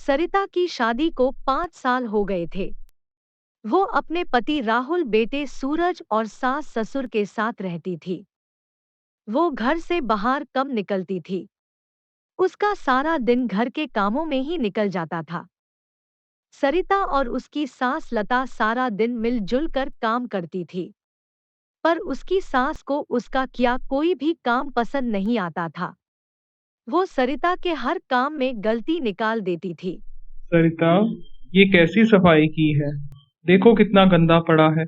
सरिता की शादी को 5 साल हो गए थे। वो अपने पति राहुल, बेटे सूरज और सास ससुर के साथ रहती थी। वो घर से बाहर कम निकलती थी। उसका सारा दिन घर के कामों में ही निकल जाता था। सरिता और उसकी सास लता सारा दिन मिलजुल कर काम करती थी, पर उसकी सास को उसका किया कोई भी काम पसंद नहीं आता था। वो सरिता के हर काम में गलती निकाल देती थी। सरिता, ये कैसी सफाई की है? देखो कितना गंदा पड़ा है।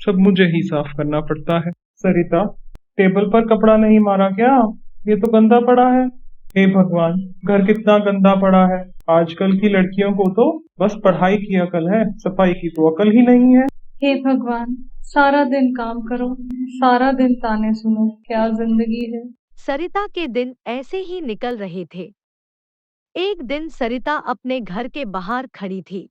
सब मुझे ही साफ करना पड़ता है। सरिता, टेबल पर कपड़ा नहीं मारा क्या? ये तो गंदा पड़ा है। हे भगवान, घर कितना गंदा पड़ा है। आजकल की लड़कियों को तो बस पढ़ाई की अकल है, सफाई की तो अकल ही नहीं है। हे भगवान, सारा दिन काम करो, सारा दिन ताने सुनो, क्या जिंदगी है। सरिता के दिन ऐसे ही निकल रहे थे। एक दिन सरिता अपने घर के बाहर खड़ी थी,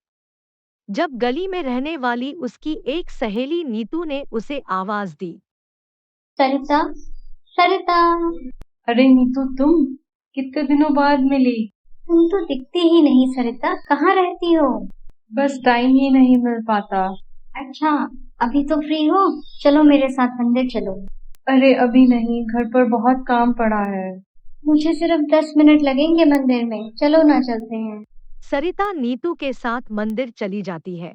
जब गली में रहने वाली उसकी एक सहेली नीतू ने उसे आवाज दी। सरिता, सरिता, अरे नीतू, तुम कितने दिनों बाद मिली। तुम तो दिखती ही नहीं। सरिता, कहाँ रहती हो? बस टाइम ही नहीं मिल पाता। अच्छा, अभी तो फ्री हो? चलो मेरे साथ मंदिर चलो। अरे अभी नहीं, घर पर बहुत काम पड़ा है। मुझे सिर्फ 10 मिनट लगेंगे मंदिर में, चलो ना चलते हैं। सरिता नीतू के साथ मंदिर चली जाती है।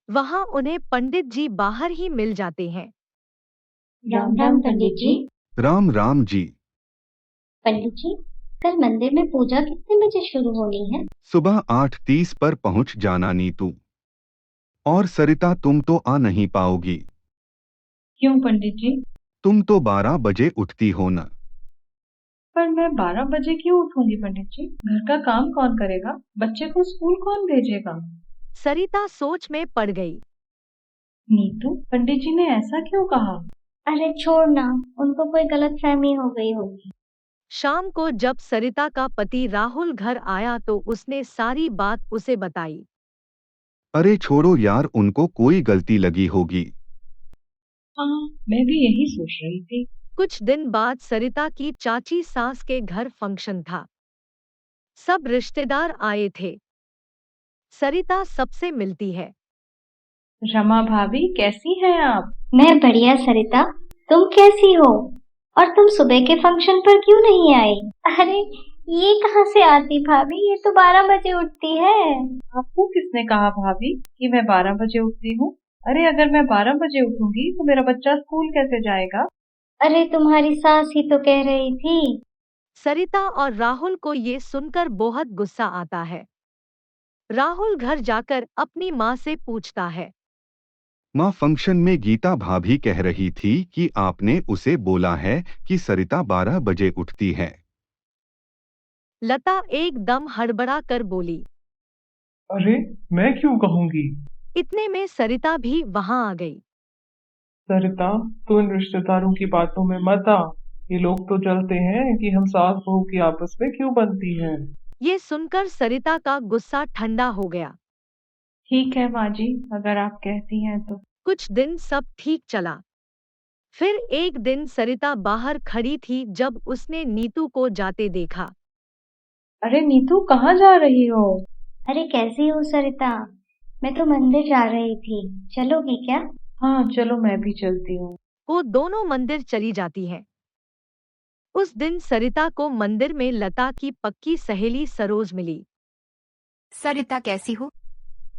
वहां उन्हें पंडित जी बाहर ही मिल जाते हैं। राम राम पंडित जी। राम राम जी। पंडित जी, कल मंदिर में पूजा कितने बजे शुरू होनी है? सुबह 8:30 पर पहुंच जाना नीतू। और सरिता, तुम तो आ नहीं पाओगी। क्यों पंडित जी? तुम तो 12 बजे उठती हो न। पर मैं 12 बजे क्यों उठूंगी पंडित जी? घर का काम कौन करेगा? बच्चे को स्कूल कौन भेजेगा? सरिता सोच में पड़ गई। नीतू, पंडित जी ने ऐसा क्यों कहा? अरे छोड़ ना, उनको कोई गलतफहमी हो गई होगी। शाम को जब सरिता का पति राहुल घर आया तो उसने सारी बात उसे बताई। अरे छोड़ो यार, उनको कोई गलती लगी होगी। हाँ, मैं भी यही सोच रही थी। कुछ दिन बाद सरिता की चाची सास के घर फंक्शन था। सब रिश्तेदार आए थे। सरिता सबसे मिलती है। रमा भाभी, कैसी हैं आप? मैं बढ़िया सरिता, तुम कैसी हो? और तुम सुबह के फंक्शन पर क्यों नहीं आई? अरे ये कहाँ से आती भाभी, ये तो 12 बजे उठती है। आपको किसने कहा भाभी कि मैं 12 बजे उठती हूँ? अरे अगर मैं 12 बजे उठूंगी तो मेरा बच्चा स्कूल कैसे जाएगा? अरे तुम्हारी सास ही तो कह रही थी। सरिता और राहुल को ये सुनकर बहुत गुस्सा आता है। राहुल घर जाकर अपनी माँ से पूछता है। माँ, फंक्शन में गीता भाभी कह रही थी कि आपने उसे बोला है कि सरिता 12 बजे उठती है। लता एकदम हड़बड़ा कर बोली। अरे, मैं क्यों कहूंगी? इतने में सरिता भी वहां आ गई। सरिता, तू इन रिश्तेदारों की बातों में मत आ। ये लोग तो जलते हैं कि हम सास बहू की आपस में क्यों बनती हैं। ये सुनकर सरिता का गुस्सा ठंडा हो गया। ठीक है माँ जी, अगर आप कहती हैं तो। कुछ दिन सब ठीक चला। फिर एक दिन सरिता बाहर खड़ी थी जब उसने नीतू को जाते देखा। अरे नीतू, कहाँ जा रही हो? अरे कैसी हो सरिता? मैं तो मंदिर जा रही थी, चलोगी क्या? हाँ चलो, मैं भी चलती हूँ। वो दोनों मंदिर चली जाती हैं। उस दिन सरिता को मंदिर में लता की पक्की सहेली सरोज मिली। सरिता, कैसी हो?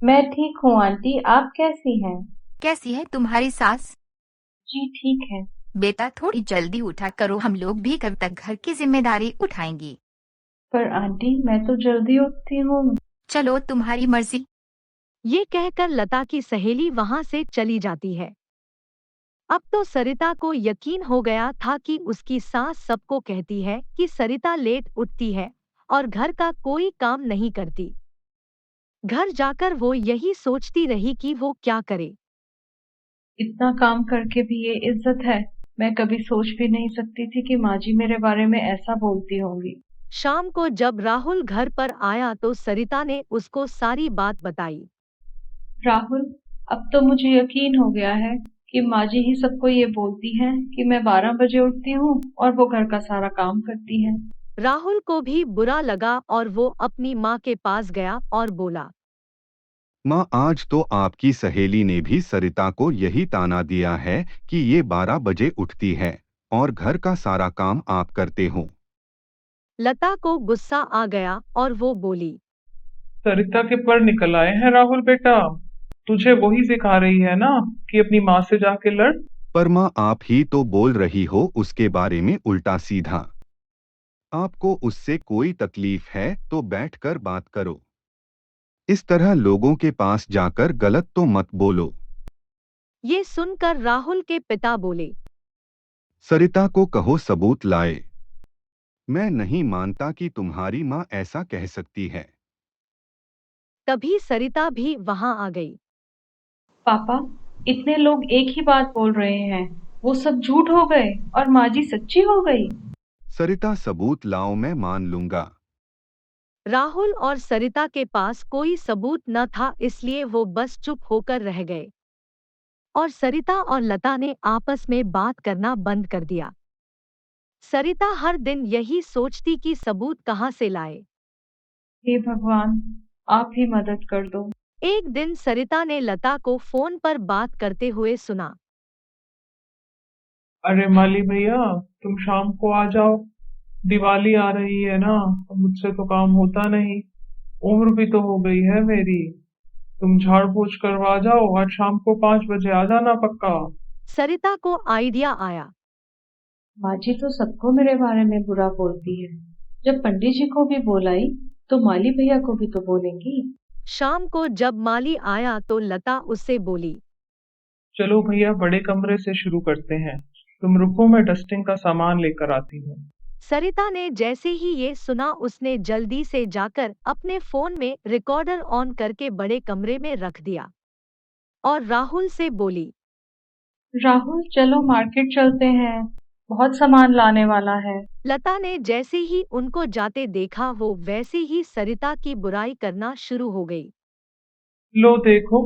मैं ठीक हूँ आंटी, आप कैसी हैं? कैसी है तुम्हारी सास? जी ठीक है। बेटा, थोड़ी जल्दी उठा करो, हम लोग भी कब तक घर की जिम्मेदारी उठाएंगी। पर आंटी, मैं तो जल्दी उठती हूँ। चलो, तुम्हारी मर्जी। ये कहकर लता की सहेली वहां से चली जाती है। अब तो सरिता को यकीन हो गया था कि उसकी सास सबको कहती है कि सरिता लेट उठती है और घर का कोई काम नहीं करती। घर जाकर वो यही सोचती रही कि वो क्या करे। इतना काम करके भी ये इज्जत है? मैं कभी सोच भी नहीं सकती थी कि माँ जी मेरे बारे में ऐसा बोलती होंगी। शाम को जब राहुल घर पर आया तो सरिता ने उसको सारी बात बताई। राहुल, अब तो मुझे यकीन हो गया है कि माँ जी ही सबको ये बोलती हैं कि मैं 12 बजे उठती हूँ और वो घर का सारा काम करती हैं। राहुल को भी बुरा लगा और वो अपनी माँ के पास गया और बोला, माँ, आज तो आपकी सहेली ने भी सरिता को यही ताना दिया है कि ये 12 बजे उठती है और घर का सारा काम आप करते हो। लता को गुस्सा आ गया और वो बोली, सरिता के पर निकल आए हैं राहुल बेटा। तुझे वही सिखा रही है ना कि अपनी माँ से जाके लड़। पर माँ, आप ही तो बोल रही हो उसके बारे में उल्टा सीधा। आपको उससे कोई तकलीफ है तो बैठकर बात करो। इस तरह लोगों के पास जाकर गलत तो मत बोलो। ये सुनकर राहुल के पिता बोले, सरिता को कहो सबूत लाए। मैं नहीं मानता कि तुम्हारी माँ ऐसा कह सकती है। तभी सरिता भी वहां आ गई। पापा, इतने लोग एक ही बात बोल रहे हैं, वो सब झूठ हो गए और माँ जी सच्ची हो गई। सरिता, सबूत लाओ, मैं मान लूंगा। राहुल और सरिता के पास कोई सबूत न था, इसलिए वो बस चुप होकर रह गए और सरिता और लता ने आपस में बात करना बंद कर दिया। सरिता हर दिन यही सोचती कि सबूत कहाँ से लाए। हे भगवान, आप ही मदद कर दो। एक दिन सरिता ने लता को फोन पर बात करते हुए सुना। अरे माली भैया, तुम शाम को आ जाओ। दिवाली आ रही है ना, तो मुझसे तो काम होता नहीं। उम्र भी तो हो गई है मेरी। तुम झाड़ पोछ करवा जाओ, आज शाम को 5 बजे आ जाना पक्का। सरिता को आइडिया आया। माँ जी तो सबको मेरे बारे में बुरा बोलती है। जब पंडित जी को भी बोलाई, तो माली भैया को भी तो बोलेंगी। शाम को जब माली आया तो लता उससे बोली, चलो भैया, बड़े कमरे से शुरू करते हैं। तुम रुको, मैं डस्टिंग का सामान लेकर आती हूँ। सरिता ने जैसे ही ये सुना उसने जल्दी से जाकर अपने फोन में रिकॉर्डर ऑन करके बड़े कमरे में रख दिया और राहुल से बोली, राहुल, चलो मार्केट चलते हैं, बहुत सामान लाने वाला है। लता ने जैसे ही उनको जाते देखा वो वैसे ही सरिता की बुराई करना शुरू हो गई। लो देखो,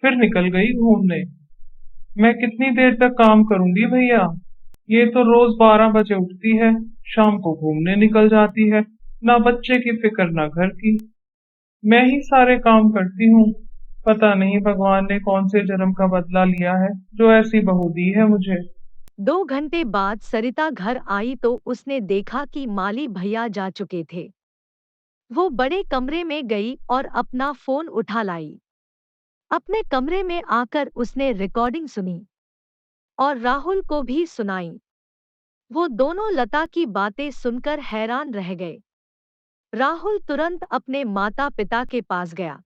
फिर निकल गई घूमने। मैं कितनी देर तक काम करूंगी भैया। ये तो रोज 12 बजे उठती है, शाम को घूमने निकल जाती है। ना बच्चे की फिक्र ना घर की। मैं ही सारे काम करती हूँ। पता नहीं भगवान ने कौन से जन्म का बदला लिया है जो ऐसी बहू दी है मुझे। 2 घंटे बाद सरिता घर आई तो उसने देखा कि माली भैया जा चुके थे। वो बड़े कमरे में गई और अपना फोन उठा लाई। अपने कमरे में आकर उसने रिकॉर्डिंग सुनी और राहुल को भी सुनाई। वो दोनों लता की बातें सुनकर हैरान रह गए। राहुल तुरंत अपने माता पिता के पास गया।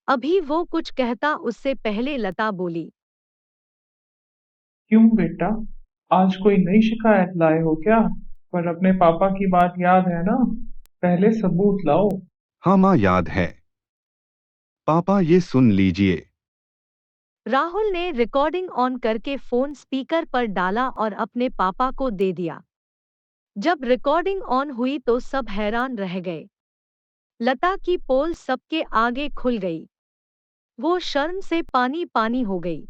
अभी वो कुछ कहता उससे पहले लता बोली, क्यों बेटा, आज कोई नई शिकायत लाए हो क्या? पर अपने पापा की बात याद है ना? पहले सबूत लाओ। हाँ माँ, याद है। पापा, ये सुन लीजिए। राहुल ने रिकॉर्डिंग ऑन करके फोन स्पीकर पर डाला और अपने पापा को दे दिया। जब रिकॉर्डिंग ऑन हुई तो सब हैरान रह गए। लता की पोल सबके आगे खुल गई। वो शर्म से पानी पानी हो गई।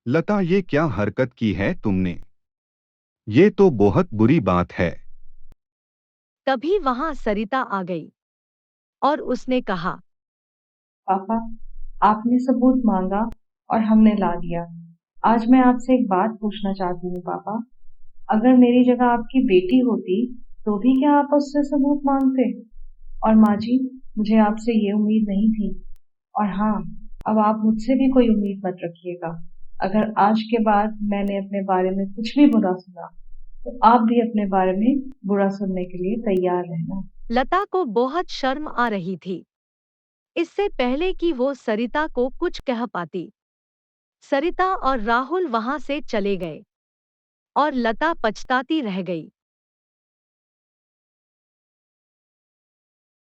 लता, ये क्या हरकत की है तुमने? ये तो बहुत बुरी बात है। तभी वहां सरिता आ गई और उसने कहा, पापा, आपने सबूत मांगा और हमने ला दिया। आज मैं आपसे एक बात पूछना चाहती हूँ पापा। अगर मेरी जगह आपकी बेटी होती, तो भी क्या आप उससे सबूत मांगते? और माँ जी, मुझे आपसे ये उम्मीद नहीं थी। और हाँ, अब आप मुझसे भी कोई उम्मीद मत रखिएगा। अगर आज के बाद मैंने अपने बारे में कुछ भी बुरा सुना, तो आप भी अपने बारे में बुरा सुनने के लिए तैयार रहना। लता को बहुत शर्म आ रही थी। इससे पहले कि वो सरिता को कुछ कह पाती, सरिता और राहुल वहां से चले गए और लता पछताती रह गई।